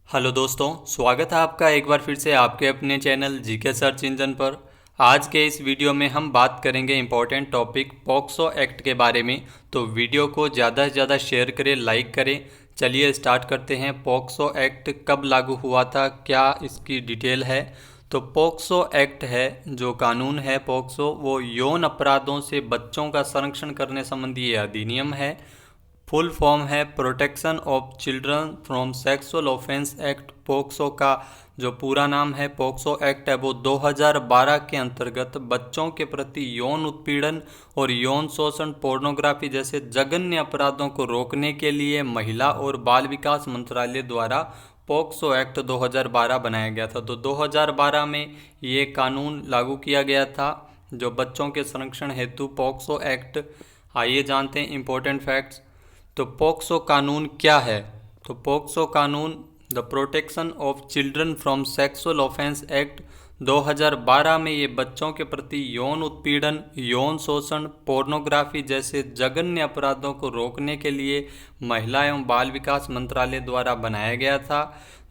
Hello दोस्तों, स्वागत है आपका एक बार फिर से आपके अपने चैनल जीके सर्च इंजन पर। आज के इस वीडियो में हम बात करेंगे इम्पोर्टेंट टॉपिक पॉक्सो एक्ट के बारे में। तो वीडियो को ज़्यादा से ज़्यादा शेयर करें, लाइक करें। चलिए स्टार्ट करते हैं। पॉक्सो एक्ट कब लागू हुआ था, क्या इसकी डिटेल है। तो पॉक्सो एक्ट है, जो कानून है पॉक्सो, वो यौन अपराधों से बच्चों का संरक्षण करने संबंधी ये अधिनियम है। फुल फॉर्म है protection of children from sexual offence act. POCSO का जो पूरा नाम है पोक्सो एक्ट है, वो 2012 के अंतर्गत बच्चों के प्रति यौन उत्पीड़न और यौन शोषण, पोर्नोग्राफी जैसे जघन्य अपराधों को रोकने के लिए महिला और बाल विकास मंत्रालय द्वारा पोक्सो एक्ट 2012 बनाया गया था। तो 2012 में ये कानून लागू किया गया था, जो बच्चों के संरक्षण हेतु पोक्सो एक्ट। आइए जानते हैं इम्पोर्टेंट फैक्ट्स। तो पोक्सो कानून क्या है। तो पोक्सो कानून the protection of children from sexual offence act 2012 में ये बच्चों के प्रति यौन उत्पीड़न, यौन शोषण, पोर्नोग्राफी जैसे जघन्य अपराधों को रोकने के लिए महिला एवं बाल विकास मंत्रालय द्वारा बनाया गया था।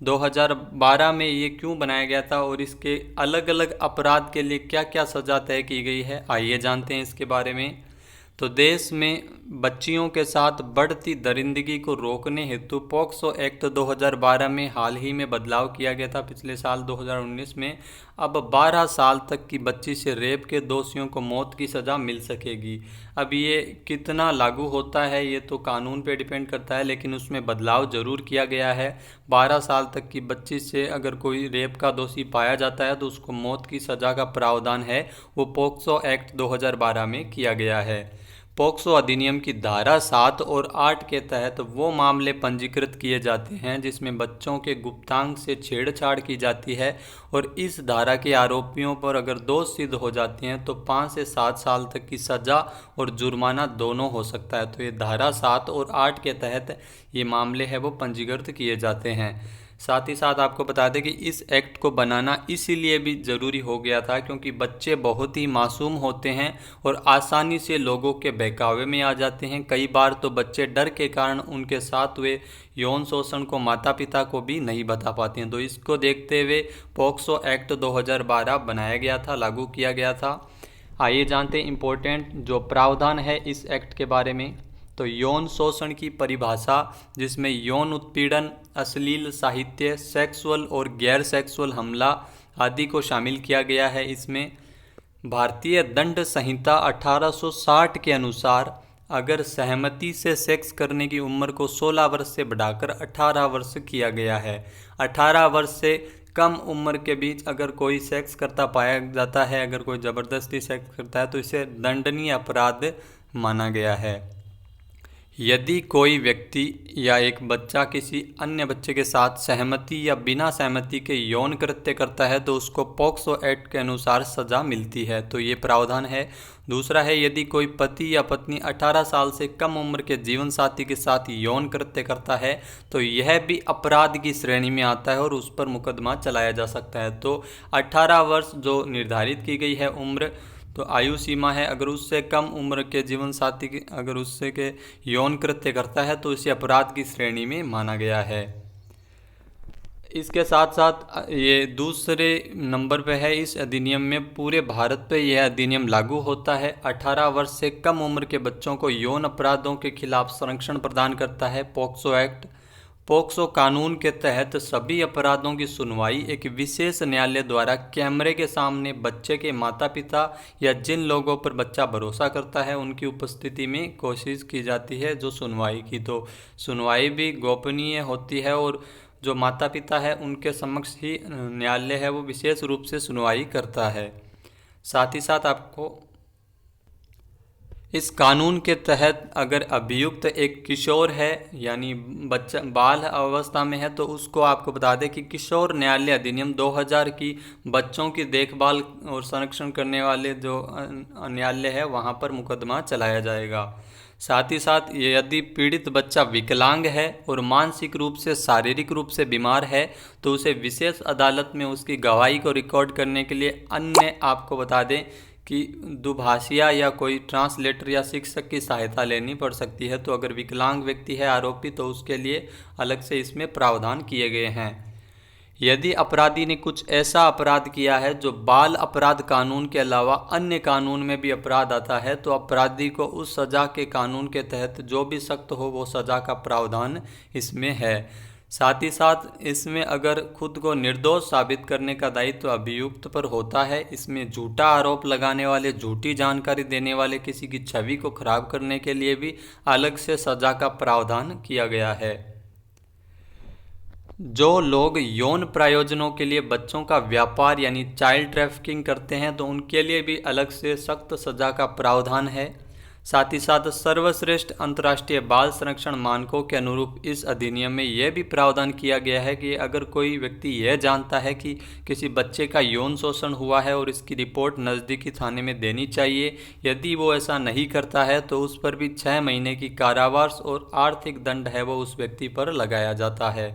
2012 में ये क्यों बनाया गया था और इसके अलग अलग अपराध के लिए क्या क्या सज़ा तय की गई है, आइए जानते हैं इसके बारे में। तो देश में बच्चियों के साथ बढ़ती दरिंदगी को रोकने हेतु पॉक्सो एक्ट 2012 में हाल ही में बदलाव किया गया था, पिछले साल 2019 में। अब 12 साल तक की बच्ची से रेप के दोषियों को मौत की सज़ा मिल सकेगी। अब ये कितना लागू होता है ये तो कानून पे डिपेंड करता है, लेकिन उसमें बदलाव ज़रूर किया गया है। 12 साल तक की बच्ची से अगर कोई रेप का दोषी पाया जाता है तो उसको मौत की सज़ा का प्रावधान है, वो पॉक्सो एक्ट 2012 में किया गया है। पॉक्सो अधिनियम की धारा 7 और 8 के तहत वो मामले पंजीकृत किए जाते हैं जिसमें बच्चों के गुप्तांग से छेड़छाड़ की जाती है, और इस धारा के आरोपियों पर अगर दोष सिद्ध हो जाते हैं तो 5 से 7 साल तक की सज़ा और जुर्माना दोनों हो सकता है। तो ये धारा 7 और 8 के तहत ये मामले हैं वो पंजीकृत किए जाते हैं। साथ ही साथ आपको बता दें कि इस एक्ट को बनाना इसीलिए भी ज़रूरी हो गया था क्योंकि बच्चे बहुत ही मासूम होते हैं और आसानी से लोगों के बहकावे में आ जाते हैं। कई बार तो बच्चे डर के कारण उनके साथ हुए यौन शोषण को माता पिता को भी नहीं बता पाते हैं। तो इसको देखते हुए पॉक्सो एक्ट 2012 बनाया गया था, लागू किया गया था। आइए जानते हैं इम्पोर्टेंट जो प्रावधान है इस एक्ट के बारे में। तो यौन शोषण की परिभाषा, जिसमें यौन उत्पीड़न, अश्लील साहित्य, सेक्सुअल और गैर सेक्सुअल हमला आदि को शामिल किया गया है। इसमें भारतीय दंड संहिता 1860 के अनुसार अगर सहमति से सेक्स करने की उम्र को 16 वर्ष से बढ़ाकर 18 वर्ष किया गया है। 18 वर्ष से कम उम्र के बीच अगर कोई सेक्स करता पाया जाता है, अगर कोई ज़बरदस्ती सेक्स करता है तो इसे दंडनीय अपराध माना गया है। यदि कोई व्यक्ति या एक बच्चा किसी अन्य बच्चे के साथ सहमति या बिना सहमति के यौन कृत्य करता है तो उसको पॉक्सो एक्ट के अनुसार सज़ा मिलती है। तो ये प्रावधान है। दूसरा है, यदि कोई पति या पत्नी 18 साल से कम उम्र के जीवन साथी के साथ यौन कृत्य करता है तो यह भी अपराध की श्रेणी में आता है और उस पर मुकदमा चलाया जा सकता है। तो 18 वर्ष जो निर्धारित की गई है उम्र, तो आयु सीमा है। अगर उससे कम उम्र के जीवन साथी की अगर उससे के यौन कृत्य करता है तो इसे अपराध की श्रेणी में माना गया है। इसके साथ साथ ये दूसरे नंबर पे है इस अधिनियम में, पूरे भारत पे यह अधिनियम लागू होता है। 18 वर्ष से कम उम्र के बच्चों को यौन अपराधों के खिलाफ संरक्षण प्रदान करता है पॉक्सो एक्ट। पॉक्सो कानून के तहत सभी अपराधों की सुनवाई एक विशेष न्यायालय द्वारा कैमरे के सामने बच्चे के माता पिता या जिन लोगों पर बच्चा भरोसा करता है उनकी उपस्थिति में कोशिश की जाती है जो सुनवाई की। तो सुनवाई भी गोपनीय होती है और जो माता पिता है उनके समक्ष ही न्यायालय है वो विशेष रूप से सुनवाई करता है। साथ ही साथ आपको इस कानून के तहत अगर अभियुक्त एक किशोर है यानी बच्चा बाल अवस्था में है तो उसको आपको बता दें कि किशोर न्यायालय अधिनियम 2000 की बच्चों की देखभाल और संरक्षण करने वाले जो न्यायालय है वहाँ पर मुकदमा चलाया जाएगा। साथ ही साथ यदि पीड़ित बच्चा विकलांग है और मानसिक रूप से शारीरिक रूप से बीमार है तो उसे विशेष अदालत में उसकी गवाही को रिकॉर्ड करने के लिए अन्य आपको बता दें कि दुभाषिया या कोई ट्रांसलेटर या शिक्षक की सहायता लेनी पड़ सकती है। तो अगर विकलांग व्यक्ति है आरोपी तो उसके लिए अलग से इसमें प्रावधान किए गए हैं। यदि अपराधी ने कुछ ऐसा अपराध किया है जो बाल अपराध कानून के अलावा अन्य कानून में भी अपराध आता है, तो अपराधी को उस सज़ा के कानून के तहत जो भी सख्त हो वो सज़ा का प्रावधान इसमें है। साथ ही साथ इसमें अगर खुद को निर्दोष साबित करने का दायित्व अभियुक्त पर होता है। इसमें झूठा आरोप लगाने वाले, झूठी जानकारी देने वाले, किसी की छवि को खराब करने के लिए भी अलग से सज़ा का प्रावधान किया गया है। जो लोग यौन प्रयोजनों के लिए बच्चों का व्यापार यानी चाइल्ड ट्रैफिकिंग करते हैं, तो उनके लिए भी अलग से सख्त सज़ा का प्रावधान है। साथ ही साथ सर्वश्रेष्ठ अंतर्राष्ट्रीय बाल संरक्षण मानकों के अनुरूप इस अधिनियम में यह भी प्रावधान किया गया है कि अगर कोई व्यक्ति यह जानता है कि किसी बच्चे का यौन शोषण हुआ है और इसकी रिपोर्ट नज़दीकी थाने में देनी चाहिए, यदि वो ऐसा नहीं करता है तो उस पर भी 6 महीने की कारावास और आर्थिक दंड है वो उस व्यक्ति पर लगाया जाता है।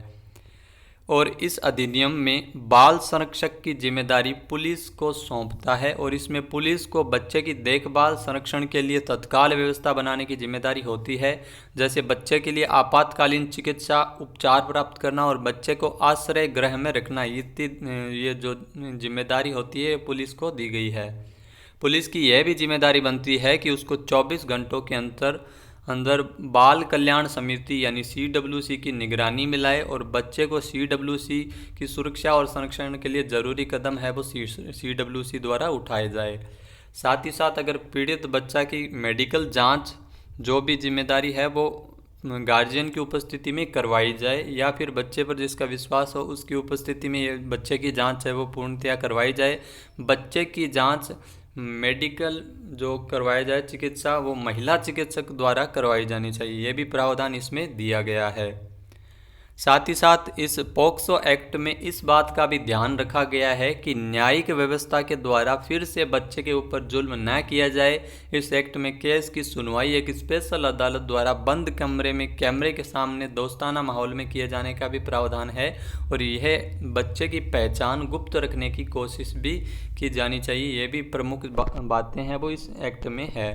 और इस अधिनियम में बाल संरक्षक की जिम्मेदारी पुलिस को सौंपता है और इसमें पुलिस को बच्चे की देखभाल संरक्षण के लिए तत्काल व्यवस्था बनाने की जिम्मेदारी होती है, जैसे बच्चे के लिए आपातकालीन चिकित्सा उपचार प्राप्त करना और बच्चे को आश्रय गृह में रखना। ये जो जिम्मेदारी होती है पुलिस को दी गई है। पुलिस की यह भी जिम्मेदारी बनती है कि उसको 24 घंटों के अंदर बाल कल्याण समिति यानी CWC की निगरानी में लाए और बच्चे को CWC की सुरक्षा और संरक्षण के लिए ज़रूरी कदम है वो CWC द्वारा उठाए जाए। साथ ही साथ अगर पीड़ित बच्चा की मेडिकल जांच जो भी जिम्मेदारी है वो गार्जियन की उपस्थिति में करवाई जाए, या फिर बच्चे पर जिसका विश्वास हो उसकी उपस्थिति में ये बच्चे की जांच है वो पूर्णतया करवाई जाए। बच्चे की जांच मेडिकल जो करवाया जाए चिकित्सा वो महिला चिकित्सक द्वारा करवाई जानी चाहिए, ये भी प्रावधान इसमें दिया गया है। साथ ही साथ इस पॉक्सो एक्ट में इस बात का भी ध्यान रखा गया है कि न्यायिक व्यवस्था के द्वारा फिर से बच्चे के ऊपर जुल्म न किया जाए। इस एक्ट में केस की सुनवाई एक स्पेशल अदालत द्वारा बंद कमरे में कैमरे के सामने दोस्ताना माहौल में किए जाने का भी प्रावधान है और यह बच्चे की पहचान गुप्त रखने की कोशिश भी की जानी चाहिए। ये भी प्रमुख बातें हैं वो इस एक्ट में है।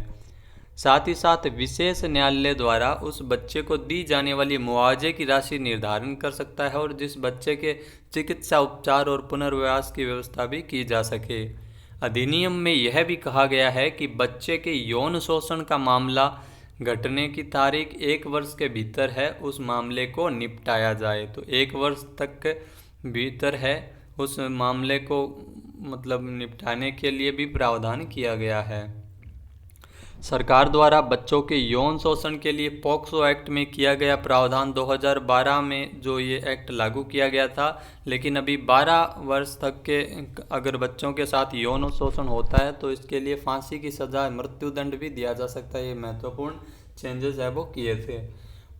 साथ ही साथ विशेष न्यायालय द्वारा उस बच्चे को दी जाने वाली मुआवजे की राशि निर्धारण कर सकता है और जिस बच्चे के चिकित्सा उपचार और पुनर्वास की व्यवस्था भी की जा सके। अधिनियम में यह भी कहा गया है कि बच्चे के यौन शोषण का मामला घटने की तारीख 1 वर्ष के भीतर है उस मामले को निपटाया जाए। तो 1 वर्ष तक के भीतर है उस मामले को निपटाने के लिए भी प्रावधान किया गया है। सरकार द्वारा बच्चों के यौन शोषण के लिए पॉक्सो एक्ट में किया गया प्रावधान 2012 में जो ये एक्ट लागू किया गया था, लेकिन अभी 12 वर्ष तक के अगर बच्चों के साथ यौन शोषण होता है तो इसके लिए फांसी की सज़ा, मृत्युदंड भी दिया जा सकता है। ये महत्वपूर्ण चेंजेस है वो किए थे।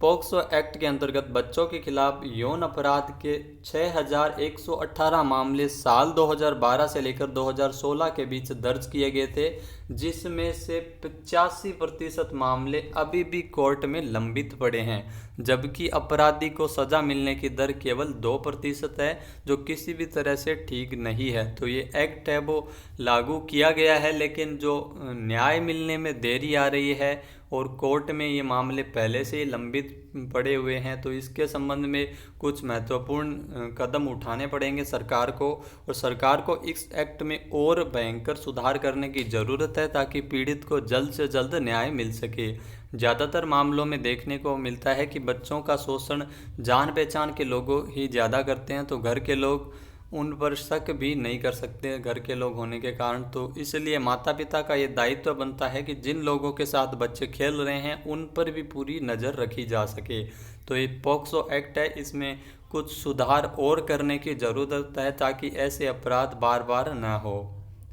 पॉक्सो एक्ट के अंतर्गत बच्चों के खिलाफ यौन अपराध के 6118 मामले साल 2012 से लेकर 2016 के बीच दर्ज किए गए थे, जिसमें से 85% मामले अभी भी कोर्ट में लंबित पड़े हैं, जबकि अपराधी को सज़ा मिलने की दर केवल 2% है, जो किसी भी तरह से ठीक नहीं है। तो ये एक्ट है वो लागू किया गया है, लेकिन जो न्याय मिलने में देरी आ रही है और कोर्ट में ये मामले पहले से ही लंबित पड़े हुए हैं, तो इसके संबंध में कुछ महत्वपूर्ण कदम उठाने पड़ेंगे सरकार को, और सरकार को इस एक्ट में और भयंकर सुधार करने की ज़रूरत है ताकि पीड़ित को जल्द से जल्द न्याय मिल सके। ज़्यादातर मामलों में देखने को मिलता है कि बच्चों का शोषण जान पहचान के लोगों ही ज़्यादा करते हैं, तो घर के लोग उन पर शक भी नहीं कर सकते घर के लोग होने के कारण। तो इसलिए माता पिता का ये दायित्व बनता है कि जिन लोगों के साथ बच्चे खेल रहे हैं उन पर भी पूरी नज़र रखी जा सके। तो ये पॉक्सो एक्ट है, इसमें कुछ सुधार और करने की ज़रूरत है ताकि ऐसे अपराध बार बार ना हो।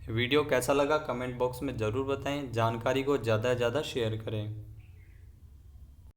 वीडियो कैसा लगा कमेंट बॉक्स में ज़रूर बताएं। जानकारी को ज़्यादा से ज़्यादा शेयर करें।